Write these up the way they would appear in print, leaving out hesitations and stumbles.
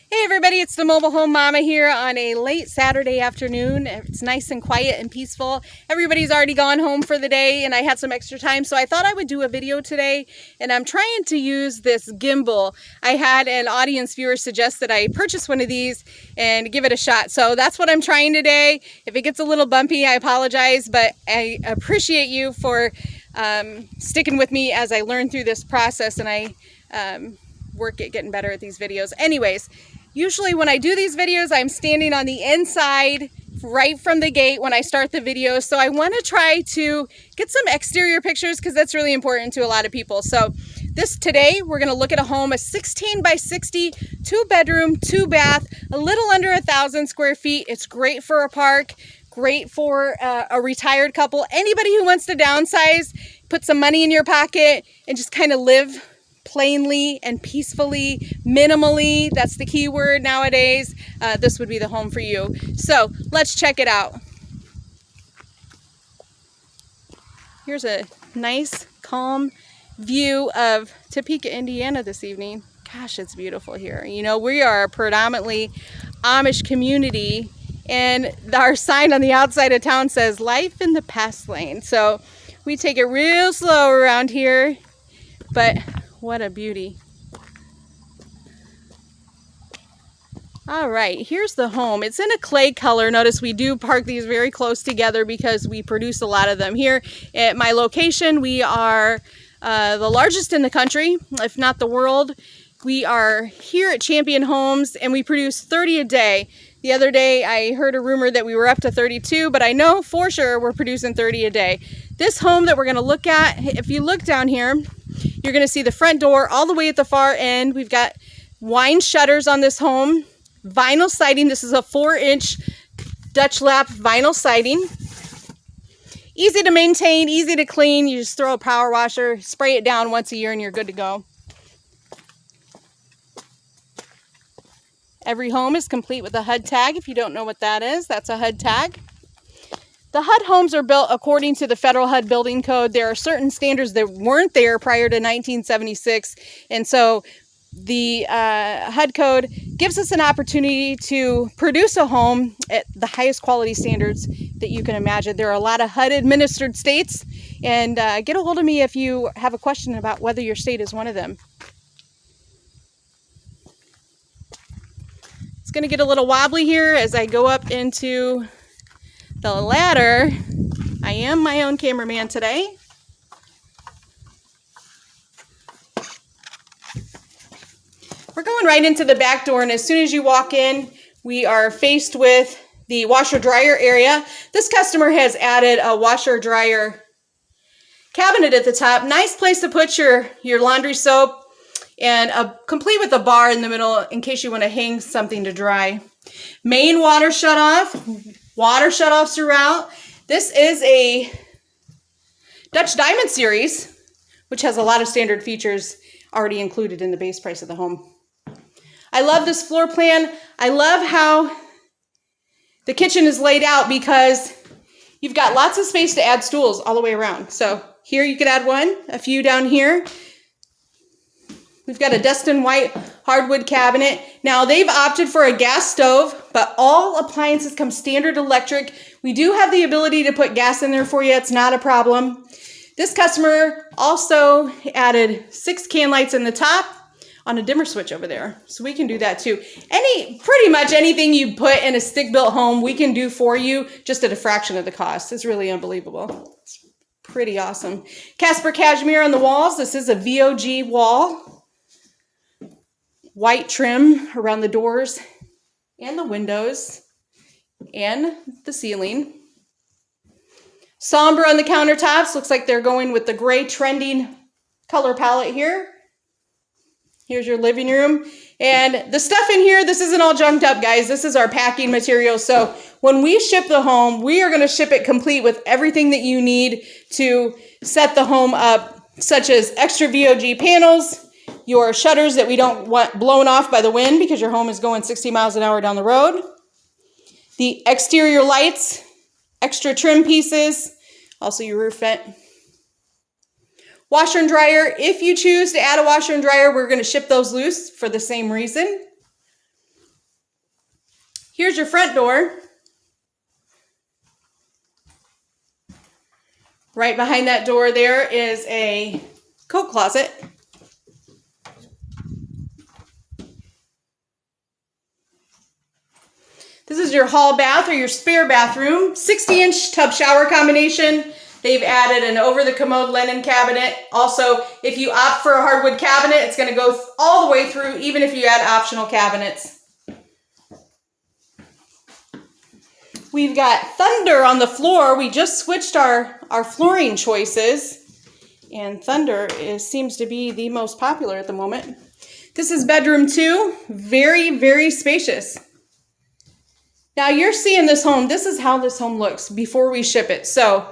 Hey everybody, it's the Mobile Home Mama here on a late Saturday afternoon. It's nice and quiet and peaceful. Everybody's already gone home for the day and I had some extra time, so I thought I would do a video today. And I'm trying to use this gimbal. I had an audience viewer suggest that I purchase one of these and give it a shot. So that's what I'm trying today. If it gets a little bumpy, I apologize, but I appreciate you for sticking with me as I learn through this process and I work at getting better at these videos. Anyways, usually when I do these videos, I'm standing on the inside right from the gate when I start the video. So I want to try to get some exterior pictures because that's really important to a lot of people. So today we're going to look at a home, a 16 by 60, 2-bedroom, 2-bath, a little under 1,000 square feet. It's great for a park, great for a retired couple, anybody who wants to downsize, put some money in your pocket and just kind of live plainly and peacefully, minimally. That's the key word nowadays. This would be the home for you. So let's check it out. Here's a nice, calm view of Topeka, Indiana this evening. Gosh, it's beautiful here. You know, we are a predominantly Amish community, and our sign on the outside of town says life in the past lane. So we take it real slow around here, but what a beauty. All right, here's the home. It's in a clay color. Notice we do park these very close together because we produce a lot of them. Here at my location, we are the largest in the country, if not the world. We are here at Champion Homes and we produce 30 a day. The other day I heard a rumor that we were up to 32, but I know for sure we're producing 30 a day. This home that we're going to look at, if you look down here, you're going to see the front door all the way at the far end. We've got wine shutters on this home, vinyl siding. This is a 4-inch Dutch lap vinyl siding. Easy to maintain, easy to clean. You just throw a power washer, spray it down once a year and you're good to go. Every home is complete with a Hud Tag. If you don't know what that is, that's a Hud Tag. The HUD homes are built according to the Federal HUD Building Code. There are certain standards that weren't there prior to 1976, and so the HUD code gives us an opportunity to produce a home at the highest quality standards that you can imagine. There are a lot of HUD administered states, and get a hold of me if you have a question about whether your state is one of them. It's going to get a little wobbly here as I go up into the ladder. I am my own cameraman today. We're going right into the back door, and as soon as you walk in, we are faced with the washer dryer area. This customer has added a washer dryer cabinet at the top. Nice place to put your laundry soap, and complete with a bar in the middle in case you want to hang something to dry. Main water shutoff. Water shutoffs throughout. This is a Dutch Diamond series, which has a lot of standard features already included in the base price of the home. I love this floor plan. I love how the kitchen is laid out because you've got lots of space to add stools all the way around. So here you could add one, a few down here. We've got a Dustin White hardwood cabinet. Now they've opted for a gas stove, but all appliances come standard electric. We do have the ability to put gas in there for you. It's not a problem. This customer also added 6 can lights in the top on a dimmer switch over there. So we can do that too. Pretty much anything you put in a stick-built home, we can do for you just at a fraction of the cost. It's really unbelievable. It's pretty awesome. Casper cashmere on the walls. This is a VOG wall. White trim around the doors and the windows and the ceiling. Somber on the countertops. Looks like they're going with the gray trending color palette here. Here's your living room. And the stuff in here, this isn't all junked up, guys. This is our packing material. So when we ship the home, we are going to ship it complete with everything that you need to set the home up, such as extra VOG panels, your shutters that we don't want blown off by the wind because your home is going 60 miles an hour down the road, the exterior lights, extra trim pieces, also your roof vent. Washer and dryer, if you choose to add a washer and dryer, we're going to ship those loose for the same reason. Here's your front door. Right behind that door there is a coat closet. This is your hall bath or your spare bathroom. 60-inch tub shower combination. They've added an over-the-commode linen cabinet. Also, if you opt for a hardwood cabinet, it's going to go all the way through, even if you add optional cabinets. We've got Thunder on the floor. We just switched our flooring choices, and Thunder seems to be the most popular at the moment. This is bedroom 2. Very, very spacious. Now you're seeing this home. This is how this home looks before we ship it. So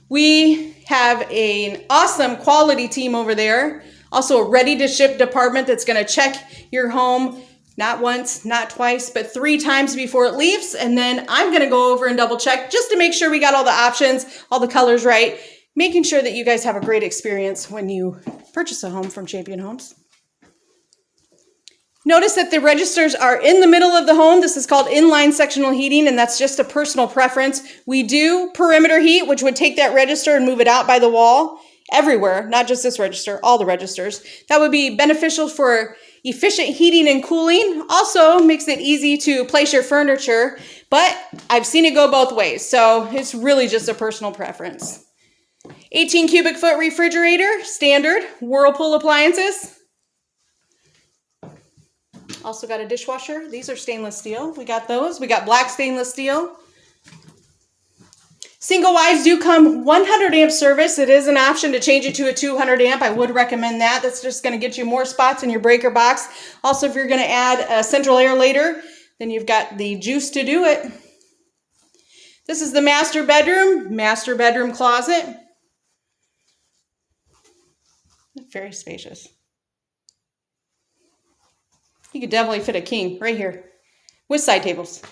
we have an awesome quality team over there. Also a ready-to-ship department that's going to check your home not once, not twice, but 3 times before it leaves. And then I'm going to go over and double check just to make sure we got all the options, all the colors right, making sure that you guys have a great experience when you purchase a home from Champion Homes. Notice that the registers are in the middle of the home. This is called inline sectional heating, and that's just a personal preference. We do perimeter heat, which would take that register and move it out by the wall everywhere, not just this register, all the registers. That would be beneficial for efficient heating and cooling. Also makes it easy to place your furniture, but I've seen it go both ways, so it's really just a personal preference. 18 cubic foot refrigerator, standard, Whirlpool appliances. Also got a dishwasher. These are stainless steel. We got those. We got black stainless steel. Single wides do come 100 amp service. It is an option to change it to a 200 amp. I would recommend that. That's just going to get you more spots in your breaker box. Also, if you're going to add a central air later, then you've got the juice to do it. This is the master bedroom closet. Very spacious. You could definitely fit a king right here with side tables.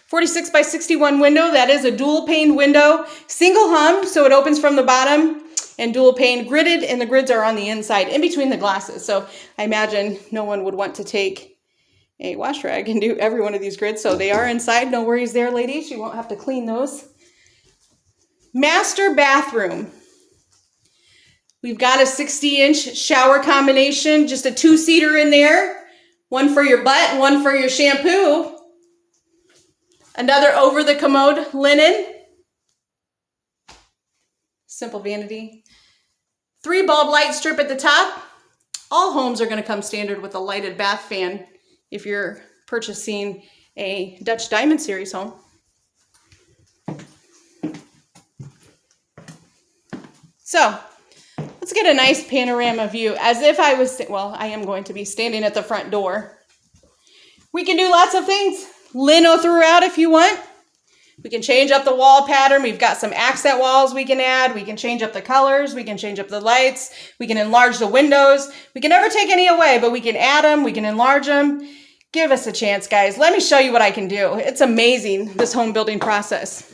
46 by 61 window. That is a dual pane window. Single hung, so it opens from the bottom, and dual pane gridded, and the grids are on the inside in between the glasses. So I imagine no one would want to take a wash rag and do every one of these grids. So they are inside. No worries there, ladies. You won't have to clean those. Master bathroom. We've got a 60-inch shower combination, just a 2-seater in there. One for your butt and one for your shampoo. Another over-the-commode linen. Simple vanity. 3 bulb light strip at the top. All homes are going to come standard with a lighted bath fan if you're purchasing a Dutch Diamond Series home. So, let's get a nice panorama view as if I was, well, I am going to be standing at the front door. We can do lots of things. Lino throughout if you want. We can change up the wall pattern. We've got some accent walls we can add. We can change up the colors. We can change up the lights. We can enlarge the windows. We can never take any away, but we can add them. We can enlarge them. Give us a chance, guys. Let me show you what I can do. It's amazing, this home building process.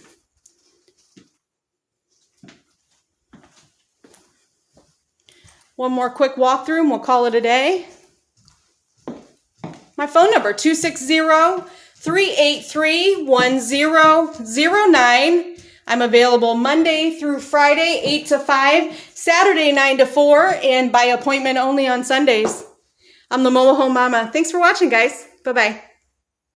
One more quick walkthrough and we'll call it a day. My phone number, 260-383-1009. I'm available Monday through Friday, 8 to 5, Saturday, 9 to 4, and by appointment only on Sundays. I'm the Mobile Home Mama. Thanks for watching, guys. Bye-bye.